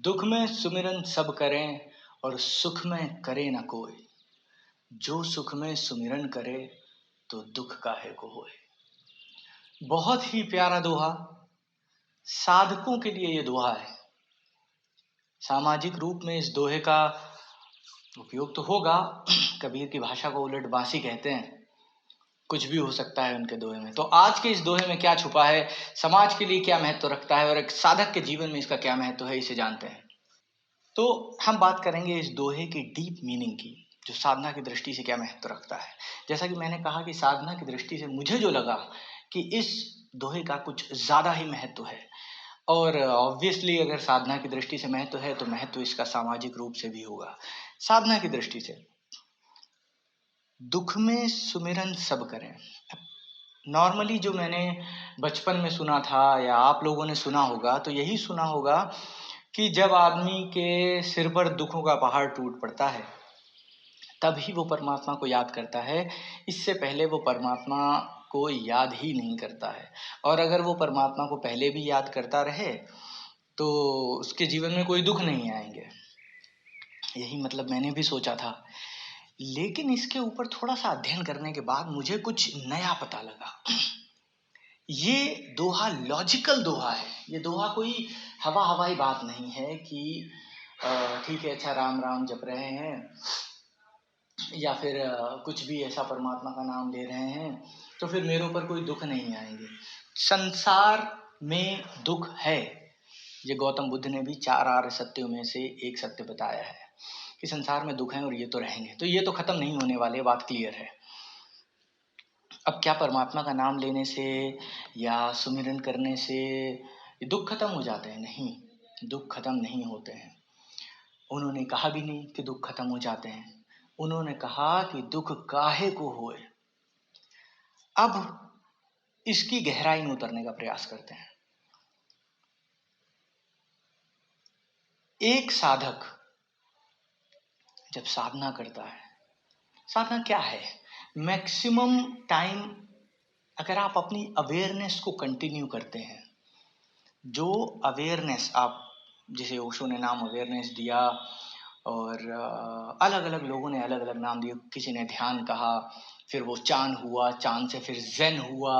दुख में सुमिरन सब करें और सुख में करे न कोई। जो सुख में सुमिरन करे तो दुख काहे को होए। बहुत ही प्यारा दोहा, साधकों के लिए ये दोहा है। सामाजिक रूप में इस दोहे का उपयोग तो होगा। कबीर की भाषा को उलट बांसी कहते हैं, कुछ भी हो सकता है उनके दोहे में। तो आज के इस दोहे में क्या छुपा है, समाज के लिए क्या महत्व रखता है और एक साधक के जीवन में इसका क्या महत्व है, इसे जानते हैं। तो हम बात करेंगे इस दोहे की डीप मीनिंग की, जो साधना की दृष्टि से क्या महत्व रखता है। जैसा कि मैंने कहा कि साधना की दृष्टि से मुझे जो लगा कि इस दोहे का कुछ ज़्यादा ही महत्व है। और ऑब्वियसली अगर साधना की दृष्टि से महत्व है तो महत्व इसका सामाजिक रूप से भी होगा। साधना की दृष्टि से दुख में सुमिरन सब करें। नॉर्मली जो मैंने बचपन में सुना था या आप लोगों ने सुना होगा तो यही सुना होगा कि जब आदमी के सिर पर दुखों का पहाड़ टूट पड़ता है तभी वो परमात्मा को याद करता है। इससे पहले वो परमात्मा को याद ही नहीं करता है। और अगर वो परमात्मा को पहले भी याद करता रहे तो उसके जीवन में कोई दुख नहीं आएंगे। यही मतलब मैंने भी सोचा था, लेकिन इसके ऊपर थोड़ा सा अध्ययन करने के बाद मुझे कुछ नया पता लगा। ये दोहा लॉजिकल दोहा है। ये दोहा कोई हवाई बात नहीं है कि ठीक है, अच्छा राम राम जप रहे हैं या फिर कुछ भी ऐसा परमात्मा का नाम ले रहे हैं तो फिर मेरे ऊपर कोई दुख नहीं आएंगे। संसार में दुख है। ये गौतम बुद्ध ने भी 4 आर्य सत्यों में से एक सत्य बताया है कि संसार में दुख है और ये तो रहेंगे, तो ये तो खत्म नहीं होने वाले, बात क्लियर है। अब क्या परमात्मा का नाम लेने से या सुमिरन करने से दुख खत्म हो जाते हैं? नहीं, दुख खत्म नहीं होते हैं। उन्होंने कहा भी नहीं कि दुख खत्म हो जाते हैं, उन्होंने कहा कि दुख काहे को होए। अब इसकी गहराई में उतरने का प्रयास करते हैं। एक साधक जब साधना करता है, साधना क्या है? मैक्सिमम टाइम अगर आप अपनी अवेयरनेस को कंटिन्यू करते हैं, जो अवेयरनेस आप, जिसे ओशो ने नाम अवेयरनेस दिया और अलग अलग लोगों ने अलग अलग नाम दिए। किसी ने ध्यान कहा, फिर वो चांद हुआ, चांद से फिर ज़ेन हुआ,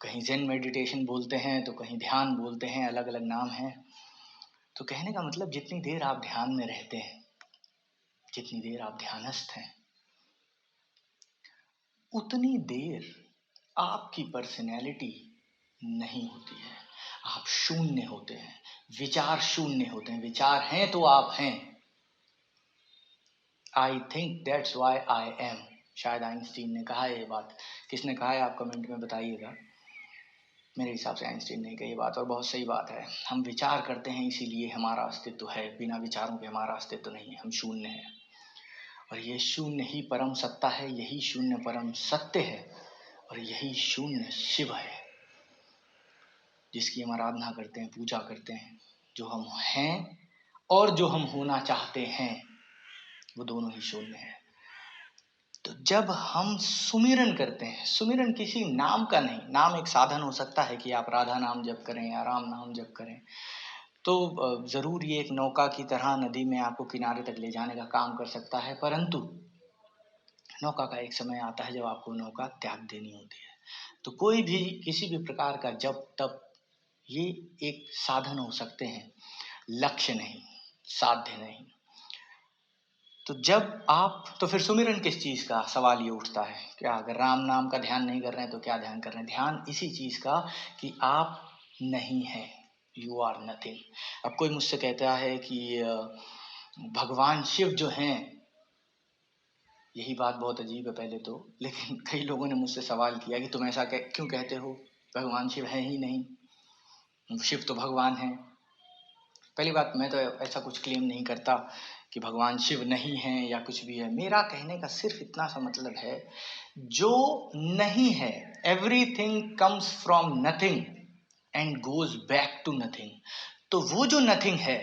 कहीं ज़ेन मेडिटेशन बोलते हैं तो कहीं ध्यान बोलते हैं, अलग अलग नाम हैं। तो कहने का मतलब जितनी देर आप ध्यान में रहते हैं, जितनी देर आप ध्यानस्थ हैं, उतनी देर आपकी पर्सनैलिटी नहीं होती है। आप शून्य होते हैं, विचार शून्य होते हैं। विचार हैं तो आप हैं। I think that's why I am, शायद आइंस्टीन ने कहा है ये बात। किसने कहा है आप कमेंट में बताइएगा। मेरे हिसाब से आइंस्टीन ने कही बात, और बहुत सही बात है। हम विचार करते हैं इसीलिए हमारा अस्तित्व है, बिना विचारों के हमारा अस्तित्व नहीं है, हम शून्य हैं। और ये शून्य ही परम सत्ता है, यही शून्य परम सत्य है, और यही शून्य शिव है जिसकी हम आराधना करते हैं, पूजा करते हैं। जो हम हैं और जो हम होना चाहते हैं वो दोनों ही शून्य है। तो जब हम सुमिरन करते हैं, सुमिरन किसी नाम का नहीं, नाम एक साधन हो सकता है कि आप राधा नाम जप करें या राम नाम जप करें, तो ज़रूर ये एक नौका की तरह नदी में आपको किनारे तक ले जाने का काम कर सकता है, परंतु नौका का एक समय आता है जब आपको नौका त्याग देनी होती है। तो कोई भी किसी भी प्रकार का जप तप, ये एक साधन हो सकते हैं, लक्ष्य नहीं, साध्य नहीं। तो जब आप, तो फिर सुमिरन किस चीज़ का सवाल ये उठता है, क्या अगर राम नाम का ध्यान नहीं कर रहे हैं तो क्या ध्यान कर रहे हैं? ध्यान इसी चीज़ का कि आप नहीं हैं, यू आर नथिंग। अब कोई मुझसे कहता है कि भगवान शिव जो हैं, यही बात बहुत अजीब है पहले तो, लेकिन कई लोगों ने मुझसे सवाल किया कि तुम ऐसा क्यों कहते हो, भगवान शिव है ही नहीं, शिव तो भगवान है। पहली बात, मैं तो ऐसा कुछ क्लेम नहीं करता कि भगवान शिव नहीं है या कुछ भी है। मेरा कहने का सिर्फ इतना सा मतलब है, जो नहीं है, everything comes from nothing and goes back to nothing. तो वो जो नथिंग है,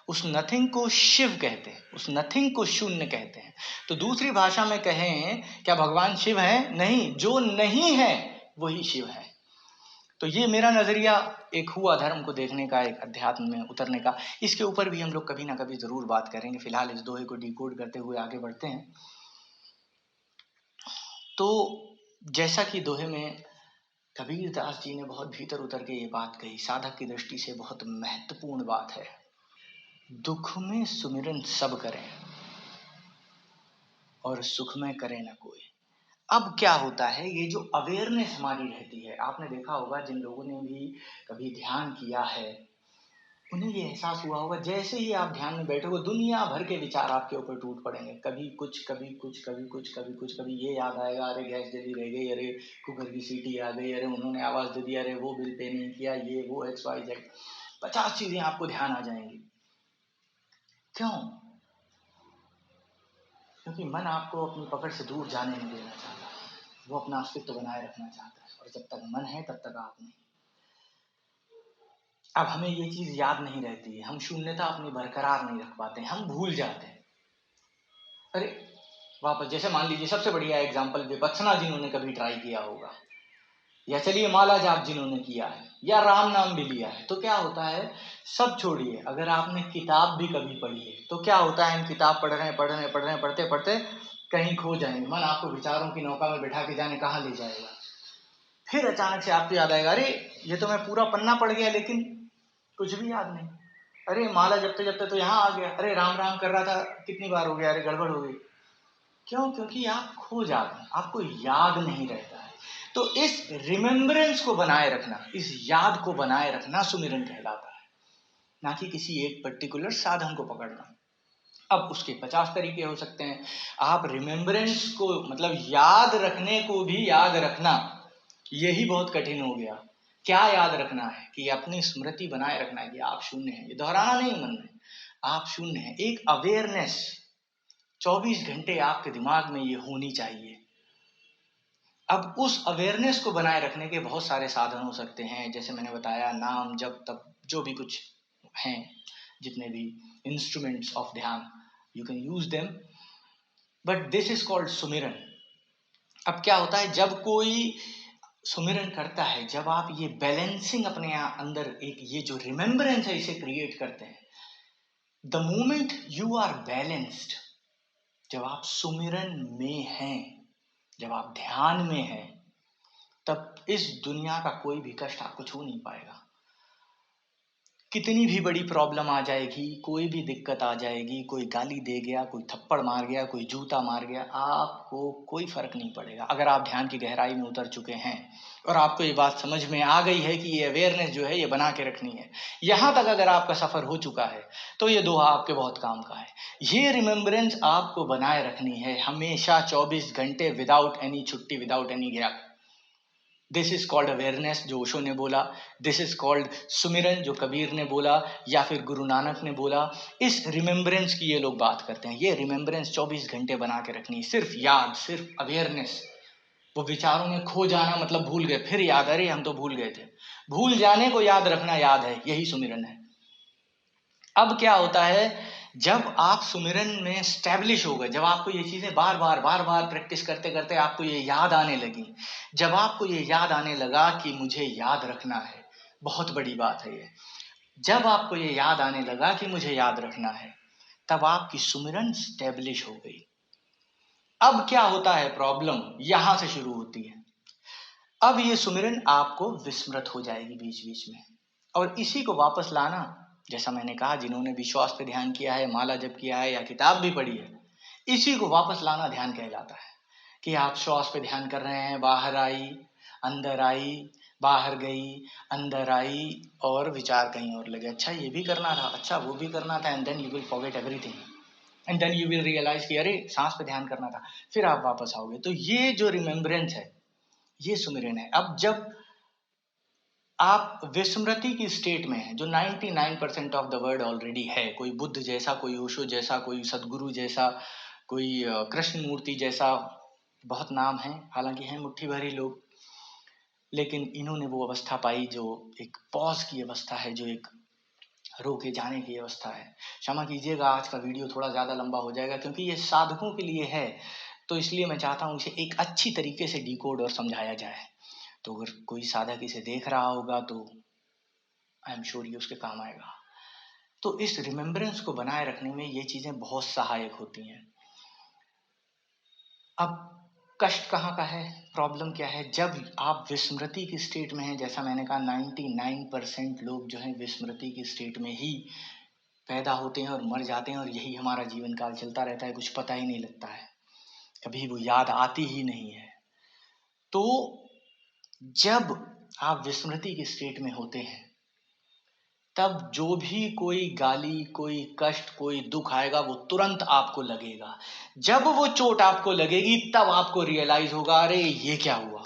उस नथिंग को शिव कहते हैं, उस नथिंग को शून्य कहते हैं। तो दूसरी भाषा में कहें, क्या भगवान शिव है? नहीं, जो नहीं है वही शिव है। तो ये मेरा नजरिया एक हुआ धर्म को देखने का, एक अध्यात्म में उतरने का। इसके ऊपर भी हम लोग कभी ना कभी जरूर बात करेंगे। फिलहाल इस दोहे को डिकोड करते हुए आगे बढ़ते हैं। तो जैसा कि दोहे में कबीर दास जी ने बहुत भीतर उतर के ये बात कही, साधक की दृष्टि से बहुत महत्वपूर्ण बात है। दुख में सुमिरन सब करें और सुख में करे न कोई। अब क्या होता है, ये जो अवेयरनेस हमारी रहती है, आपने देखा होगा जिन लोगों ने भी कभी ध्यान किया है उन्हें ये एहसास हुआ होगा, जैसे ही आप ध्यान में बैठोगे दुनिया भर के विचार आपके ऊपर टूट पड़ेंगे। कभी कुछ, कभी कुछ, कभी कुछ, कभी कुछ, कभी ये याद आएगा, अरे गैस जली रह गई, अरे कुकर की सीटी आ गई, अरे उन्होंने आवाज दे दी, अरे वो बिल पे नहीं किया, ये वो XYZ 50 चीजें आपको ध्यान आ जाएंगी। क्यों? क्योंकि मन आपको अपनी पकड़ से दूर जाने नहीं देना चाहता, वो अपना अस्तित्व बनाए रखना चाहता है। और जब तक मन है तब तक आप नहीं। अब हमें ये चीज याद नहीं रहती है, हम शून्यता अपनी बरकरार नहीं रख पाते, हम भूल जाते हैं। अरे वापस, जैसे मान लीजिए सबसे बढ़िया एग्जाम्पल विपत्सना जिन्होंने कभी ट्राई किया होगा, या चलिए माला जाप जिन्होंने किया है, या राम नाम भी लिया है, तो क्या होता है, सब छोड़िए, अगर आपने किताब भी कभी पढ़ी है तो क्या होता है, हम किताब पढ़ रहे हैं, पढ़ते पढ़ते कहीं खो जाएंगे, मन आपको विचारों की नौका में बैठा के जाने कहाँ ले जाएगा। फिर अचानक से आपको याद आएगा, अरे ये तो मैं पूरा पन्ना पढ़ गया लेकिन कुछ भी याद नहीं। अरे माला जपते जपते तो यहाँ आ गया, अरे राम राम कर रहा था कितनी बार हो गया, अरे गड़बड़ हो गई। क्यों? क्योंकि आप खो जाते हैं, आपको याद नहीं रहता है। तो इस रिमेम्बरेंस को बनाए रखना, इस याद को बनाए रखना सुमिरन कहलाता है, ना कि किसी एक पर्टिकुलर साधन को पकड़ना। अब उसके 50 तरीके हो सकते हैं। आप रिमेम्बरेंस को, मतलब याद रखने को भी याद रखना, यही बहुत कठिन हो गया। क्या याद रखना है? कि अपनी स्मृति बनाए रखना है कि आप शून्य हैं, ये दोहराना नहीं मन में, आप शून्य हैं। एक अवेयरनेस 24 घंटे आपके दिमाग में ये होनी चाहिए। अब उस अवेयरनेस को बनाए रखने के बहुत सारे साधन हो सकते हैं, जैसे मैंने बताया, नाम जप तप जो भी कुछ हैं, जितने भी इंस्ट्रूमेंट्स ऑफ ध्यान, you can use them, but this is called सुमिरन। अब क्या होता है, जब कोई सुमिरन करता है, जब आप ये बैलेंसिंग अपने अंदर, एक ये जो रिमेम्बरेंस है इसे क्रिएट करते हैं, the moment you are balanced, जब आप सुमिरन में हैं, जब आप ध्यान में हैं, तब इस दुनिया का कोई भी कष्ट आपको छू नहीं पाएगा। कितनी भी बड़ी प्रॉब्लम आ जाएगी, कोई भी दिक्कत आ जाएगी, कोई गाली दे गया, कोई थप्पड़ मार गया, कोई जूता मार गया, आपको कोई फर्क नहीं पड़ेगा अगर आप ध्यान की गहराई में उतर चुके हैं और आपको ये बात समझ में आ गई है कि ये अवेयरनेस जो है ये बना के रखनी है। यहाँ तक अगर आपका सफर हो चुका है तो ये दोहा आपके बहुत काम का है। ये रिमेम्बरेंस आपको बनाए रखनी है हमेशा, 24 घंटे, विदाउट एनी छुट्टी, without any gap. This is called awareness, जो ओशो ने बोला। दिस इज कॉल्ड सुमिरन, जो कबीर ने बोला या फिर गुरु नानक ने बोला। इस रिमेम्बरेंस की ये लोग बात करते हैं। ये रिमेम्बरेंस 24 घंटे बना के रखनी, सिर्फ याद, सिर्फ अवेयरनेस। वो विचारों में खो जाना मतलब भूल गए, फिर याद, अरे हम तो भूल गए थे। भूल जाने को याद रखना याद है, यही सुमिरन है। अब क्या होता है, जब आप सुमिरन में स्टैब्लिश हो गए, जब आपको ये चीजें बार बार प्रैक्टिस करते करते आपको ये याद आने लगी, जब आपको ये याद आने लगा कि मुझे याद रखना है, बहुत बड़ी बात है ये, जब आपको ये याद आने लगा कि मुझे याद रखना है, तब आपकी सुमिरन स्टैब्लिश हो गई। अब क्या होता है, प्रॉब्लम यहां से शुरू होती है। अब ये सुमिरन आपको विस्मृत हो जाएगी बीच बीच में, और इसी को वापस लाना, जैसा मैंने कहा, जिन्होंने भी श्वास पे ध्यान किया है, माला जप किया है या किताब भी पढ़ी है, इसी को वापस लाना ध्यान कहलाता है। कि आप श्वास पे ध्यान कर रहे हैं, बाहर आई, अंदर आई, बाहर गई, अंदर आई, और विचार कहीं और लगे, अच्छा ये भी करना था, अच्छा वो भी करना था, and then you will forget everything, and then you will realise कि अरे सांस पे ध्यान करना था, फिर आप वापस आओगे। तो ये जो रिमेम्बरेंस है, ये सुमिरन है। अब जब आप विस्मृति की स्टेट में हैं, जो 99% ऑफ द वर्ल्ड ऑलरेडी है, कोई बुद्ध जैसा, कोई ओशो जैसा, कोई सदगुरु जैसा, कोई कृष्ण मूर्ति जैसा, बहुत नाम है, हालांकि हैं मुट्ठी भरी लोग, लेकिन इन्होंने वो अवस्था पाई जो एक पॉज की अवस्था है, जो एक रोके जाने की अवस्था है। क्षमा कीजिएगा, आज का वीडियो थोड़ा ज़्यादा लंबा हो जाएगा क्योंकि ये साधकों के लिए है, तो इसलिए मैं चाहता हूँ इसे एक अच्छी तरीके से डिकोड और समझाया जाए। तो अगर कोई साधक इसे देख रहा होगा तो आई एम श्योर ये उसके काम आएगा। तो इस रिमेम्बरेंस को बनाए रखने में ये चीजें बहुत सहायक होती हैं। अब कष्ट कहाँ का है, प्रॉब्लम क्या है? जब आप विस्मृति की स्टेट में हैं, जैसा मैंने कहा 99% लोग जो हैं विस्मृति की स्टेट में ही पैदा होते हैं और मर जाते हैं, और यही हमारा जीवन काल चलता रहता है, कुछ पता ही नहीं लगता है, कभी वो याद आती ही नहीं है। तो जब आप विस्मृति की स्टेट में होते हैं, तब जो भी कोई गाली, कोई कष्ट, कोई दुख आएगा वो तुरंत आपको लगेगा। जब वो चोट आपको लगेगी तब आपको रियलाइज होगा, अरे ये क्या हुआ,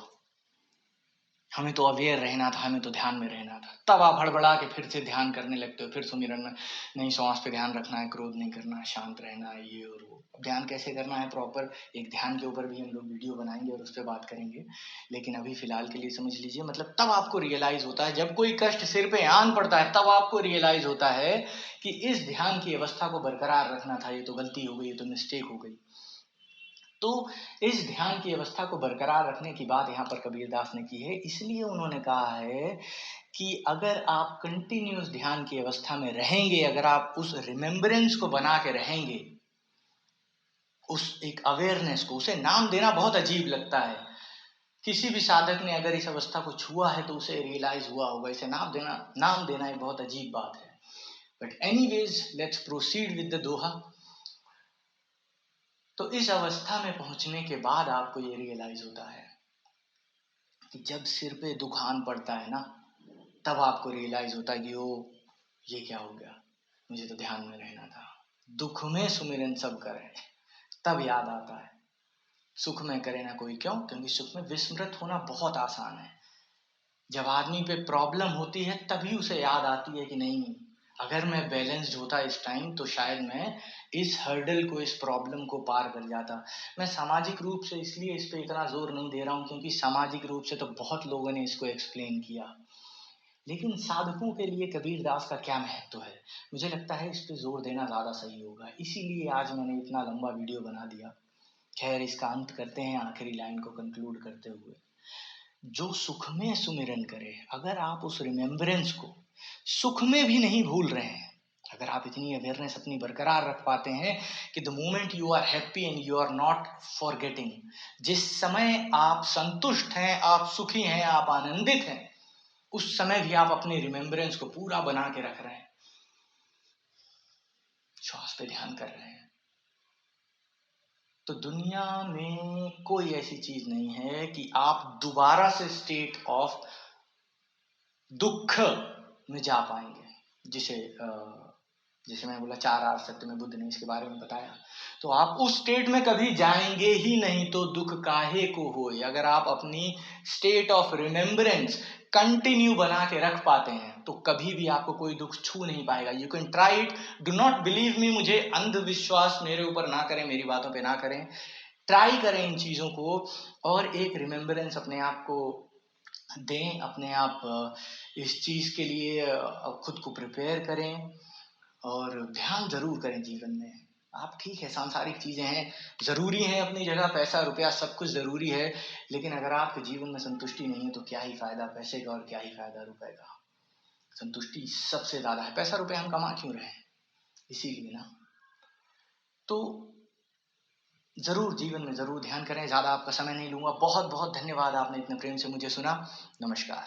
हमें तो अवेयर रहना था, हमें तो ध्यान में रहना था। तब आप हड़बड़ा के फिर से ध्यान करने लगते हो, फिर सुमिरन में नहीं, श्वास पे ध्यान रखना है, क्रोध नहीं करना है, शांत रहना है, ये और वो। ध्यान कैसे करना है प्रॉपर, एक ध्यान के ऊपर भी हम लोग वीडियो बनाएंगे और उस पर बात करेंगे, लेकिन अभी फिलहाल के लिए समझ लीजिए। मतलब तब आपको रियलाइज होता है, जब कोई कष्ट सिर पे आन पड़ता है, तब आपको रियलाइज होता है कि इस ध्यान की अवस्था को बरकरार रखना था, ये तो गलती हो गई, ये तो मिस्टेक हो गई। तो इस ध्यान की अवस्था को बरकरार रखने की बात यहाँ पर कबीरदास ने की है। इसलिए उन्होंने कहा है कि अगर आप कंटिन्यूस ध्यान की अवस्था में रहेंगे, अगर आप उस रिमेम्बरेंस को बना के रहेंगे, उस एक अवेयरनेस को, उसे नाम देना बहुत अजीब लगता है। किसी भी साधक ने अगर इस अवस्था को छुआ है तो उसे रियलाइज हुआ होगा। इसे नाम देना एक बहुत अजीब बात है। But anyways, let's proceed with the doha. तो इस अवस्था में पहुंचने के बाद आपको ये रियलाइज होता है कि जब सिर पे दुखान पड़ता है ना, तब आपको रियलाइज होता है कि ओ, ये क्या हो गया, मुझे तो ध्यान में रहना था। दुख में सुमिरन सब करें, तब याद आता है। सुख में करे ना कोई, क्यों? क्योंकि सुख में विस्मृत होना बहुत आसान है। जब आदमी पे प्रॉब्लम होती है तभी उसे याद आती है कि नहीं, अगर मैं बैलेंस्ड होता इस टाइम तो शायद मैं इस हर्डल को, इस प्रॉब्लम को पार कर जाता। मैं सामाजिक रूप से इसलिए इस पे इतना जोर नहीं दे रहा हूँ क्योंकि सामाजिक रूप से तो बहुत लोगों ने इसको एक्सप्लेन किया, लेकिन साधकों के लिए कबीरदास का क्या महत्व है, मुझे लगता है इस पे जोर देना ज्यादा सही होगा। इसीलिए आज मैंने इतना लंबा वीडियो बना दिया। खैर, इसका अंत करते हैं आखिरी लाइन को कंक्लूड करते हुए। जो सुख में सुमिरन करे, अगर आप उस रिमेम्बरेंस को सुख में भी नहीं भूल रहे हैं, अगर आप इतनी अवेयरनेस अपनी बरकरार रख पाते हैं कि the moment you are happy and you are not forgetting, जिस समय आप संतुष्ट हैं, आप सुखी हैं, आप आनंदित हैं, उस समय भी आप अपने रिमेम्बरेंस को पूरा बना के रख रहे हैं, श्वास पे ध्यान कर रहे हैं, तो दुनिया में कोई ऐसी चीज नहीं है कि आप दोबारा से स्टेट ऑफ दुख में जा पाएंगे। जैसे मैंने बोला 4 आर सत्य में बुद्ध ने इसके बारे में बताया, तो आप उस स्टेट में कभी जाएंगे ही नहीं, तो दुख काहे को होए। अगर आप अपनी स्टेट ऑफ रिमेम्बरेंस कंटिन्यू बना के रख पाते हैं तो कभी भी आपको कोई दुख छू नहीं पाएगा। You can try it, do not believe me, मुझे अंधविश्वास मेरे ऊपर ना करें, मेरी बातों पे ना करें, ट्राई करें इन चीजों को और एक रिमेम्बरेंस अपने आप को दें, अपने आप इस चीज के लिए खुद को प्रिपेयर करें और ध्यान जरूर करें जीवन में। आप ठीक है, सांसारिक चीजें हैं, जरूरी हैं अपनी जगह, पैसा रुपया सब कुछ जरूरी है, लेकिन अगर आपके जीवन में संतुष्टि नहीं है तो क्या ही फायदा पैसे का और क्या ही फायदा रुपए का। संतुष्टि सबसे ज्यादा है। पैसा रुपया हम कमा क्यों रहे हैं, इसीलिए ना। तो जरूर जीवन में जरूर ध्यान करें। ज्यादा आपका समय नहीं लूंगा। बहुत बहुत धन्यवाद, आपने इतने प्रेम से मुझे सुना। नमस्कार।